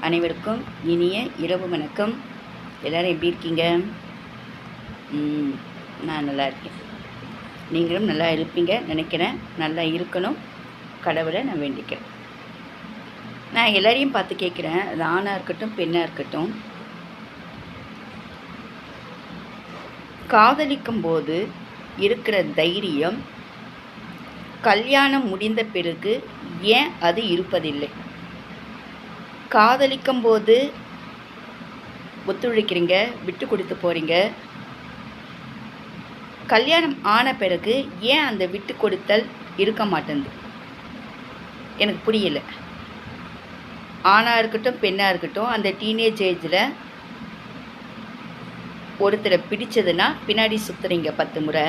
அனைவருக்கும் இனிய இரவு வணக்கம். எல்லோரும் எப்படி இருக்கீங்க? நான் நல்லா இருக்கேன். நீங்களும் நல்லா இருப்பீங்க நினைக்கிறேன். நல்லா இருக்கணும், கடவுளை நான் வேண்டிக்கிறேன். நான் எல்லாரையும் பார்த்து கேட்குறேன், அது ஆணாக இருக்கட்டும் பெண்ணாக இருக்கட்டும், காதலிக்கும் போது இருக்கிற தைரியம் கல்யாணம் முடிந்த பிறகு ஏன் அது இருப்பதில்லை? காதலிக்கும் போது ஒத்துழைக்கிறீங்க, விட்டு கொடுத்து போகிறீங்க. கல்யாணம் ஆன பிறகு ஏன் அந்த விட்டு கொடுத்தல் இருக்க மாட்டேங்குது? எனக்கு புரியலை. ஆணாக இருக்கட்டும் பெண்ணாக இருக்கட்டும், அந்த டீனேஜ் ஏஜில் ஒருத்தரை பிடிச்சதுன்னா பின்னாடி சுற்றுறீங்க 10 முறை.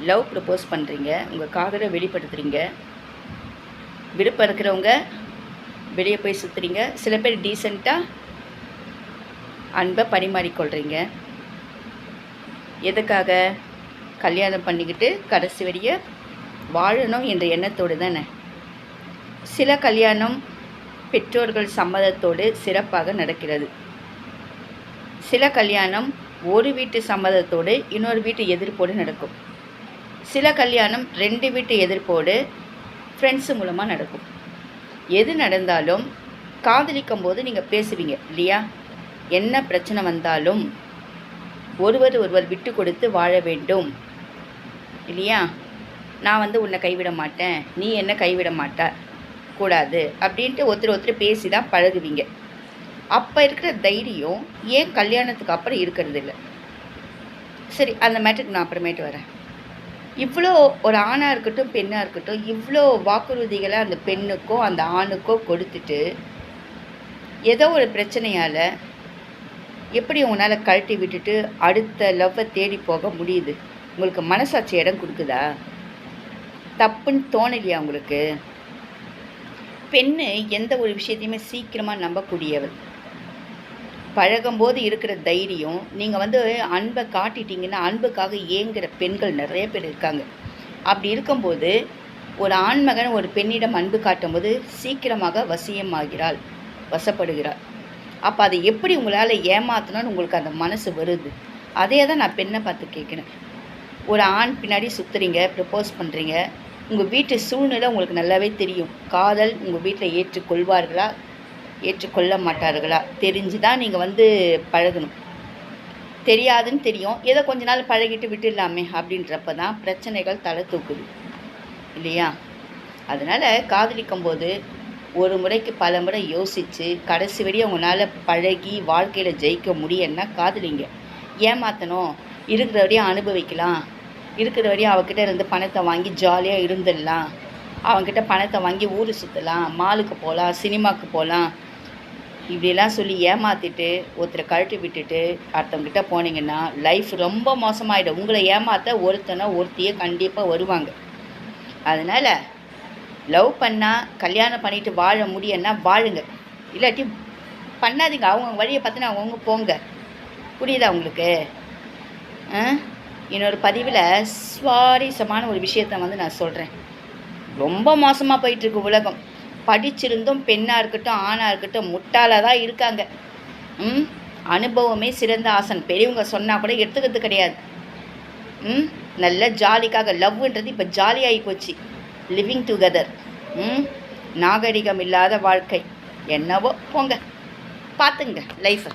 லவ் ப்ரப்போஸ் பண்ணுறீங்க, உங்கள் காதலை வெளிப்படுத்துகிறீங்க. விருப்பம் இருக்கிறவங்க வெளியே போய் சுற்றுறீங்க. சில பேர் டீசெண்டாக அன்பை பரிமாறிக்கொள்கிறீங்க. எதுக்காக? கல்யாணம் பண்ணிக்கிட்டு கடைசி வரைய வாழணும் என்ற எண்ணத்தோடு தானே. சில கல்யாணம் பெற்றோர்கள் சம்மதத்தோடு சிறப்பாக நடக்கிறது. சில கல்யாணம் ஒரு வீட்டு சம்மதத்தோடு இன்னொரு வீட்டு எதிர்ப்போடு நடக்கும். சில கல்யாணம் 2 வீட்டு எதிர்ப்போடு ஃப்ரெண்ட்ஸு மூலமாக நடக்கும். எது நடந்தாலும் காதலிக்கும் போது நீங்கள் பேசுவீங்க இல்லையா? என்ன பிரச்சனை வந்தாலும் ஒருவர் விட்டு கொடுத்து வாழ வேண்டும் இல்லையா? நான் உன்னை கைவிட மாட்டேன், நீ என்ன கைவிட மாட்ட கூடாது அப்படின்ட்டு ஒருத்தர் பேசி தான் பழகுவீங்க. அப்போ இருக்கிற தைரியம் ஏன் கல்யாணத்துக்கு அப்புறம் இருக்கிறது இல்லை? சரி, அந்த மேட்டருக்கு நான் அப்புறமேட்டு வரேன். இவ்வளோ ஒரு ஆணாக இருக்கட்டும் பெண்ணாக இருக்கட்டும், இவ்வளோ வாக்குறுதிகளை அந்த பெண்ணுக்கோ அந்த ஆணுக்கோ கொடுத்துட்டு ஏதோ ஒரு பிரச்சனையால் எப்படி உங்களால் கழட்டி விட்டுட்டு அடுத்த லவ்வை தேடி போக முடியுது? உங்களுக்கு மனசாட்சி இடம் கொடுக்குதா? தப்புன்னு தோணலையா உங்களுக்கு? பெண்ணு எந்த ஒரு விஷயத்தையுமே சீக்கிரமாக நம்பக்கூடியவள். பழகும்போது இருக்கிற தைரியம், நீங்கள் அன்பை காட்டிட்டீங்கன்னா அன்புக்காக ஏங்குகிற பெண்கள் நிறைய பேர் இருக்காங்க. அப்படி இருக்கும்போது ஒரு ஆண்மகன் ஒரு பெண்ணிடம் அன்பு காட்டும்போது சீக்கிரமாக வசியமாகிறாள், வசப்படுகிறாள். அப்போ அதை எப்படி உங்களால் ஏமாற்றணும்னு உங்களுக்கு அந்த மனசு வருது? அதே தான் நான் பெண்ணை பார்த்து கேட்குறேன். ஒரு ஆண் பின்னாடி சுற்றுறீங்க, ப்ரப்போஸ் பண்ணுறீங்க. உங்கள் வீட்டு சூழ்நிலை உங்களுக்கு நல்லாவே தெரியும். காதல் உங்கள் வீட்டில் ஏற்றுக்கொள்வார்களா ஏற்றுக்கொள்ள மாட்டார்களா தெரிஞ்சு தான் நீங்கள் பழகணும். தெரியாதுன்னு தெரியும், ஏதோ கொஞ்ச நாள் பழகிட்டு விட்டுடலாமே அப்படின்றப்ப தான் பிரச்சனைகள் தலை தூக்குது இல்லையா? அதனால் காதலிக்கும் போது ஒரு முறைக்கு பல முறை யோசித்து கடைசி வரையும் உங்களால் பழகி வாழ்க்கையில் ஜெயிக்க முடியும்னா காதலிங்க. ஏமாற்றணும், இருக்கிற வரையும் அனுபவிக்கலாம், இருக்கிற வரையும் அவகிட்ட இருந்து பணத்தை வாங்கி ஜாலியாக இருந்துடலாம், அவங்ககிட்ட பணத்தை வாங்கி ஊர் சுற்றலாம், மாலுக்கு போகலாம், சினிமாவுக்கு போகலாம், இப்படிலாம் சொல்லி ஏமாற்றிட்டு ஒருத்தரை கழட்டி விட்டுட்டு அடுத்தவங்கிட்ட போனீங்கன்னா லைஃப் ரொம்ப மோசமாகிடும். உங்களை ஏமாற்ற ஒருத்தியை கண்டிப்பாக வருவாங்க. அதனால் லவ் பண்ணால் கல்யாணம் பண்ணிவிட்டு வாழ முடியும்னா வாழுங்க, இல்லாட்டி பண்ணாதீங்க. அவங்க வழியை பார்த்தினா அவங்க போங்க. புரியுதா உங்களுக்கு? இன்னொரு பதிவில் சுவாரஸ்யமான ஒரு விஷயத்தை நான் சொல்கிறேன். ரொம்ப மோசமாக போயிட்டுருக்கு உலகம். படிச்சிருந்தும் பெண்ணாக இருக்கட்டும் ஆணாக இருக்கட்டும் முட்டாளாக தான் இருக்காங்க. அனுபவமே சிறந்த ஆசன். பெரியவங்க சொன்னால் கூட எடுத்துக்கிறது கிடையாது. நல்ல ஜாலிக்காக லவ்ன்றது இப்போ ஜாலியாகி போச்சு. Living together. நாகரிகம் இல்லாத வாழ்க்கை. என்னவோ போங்க, பார்த்துங்க லைஃப்பை.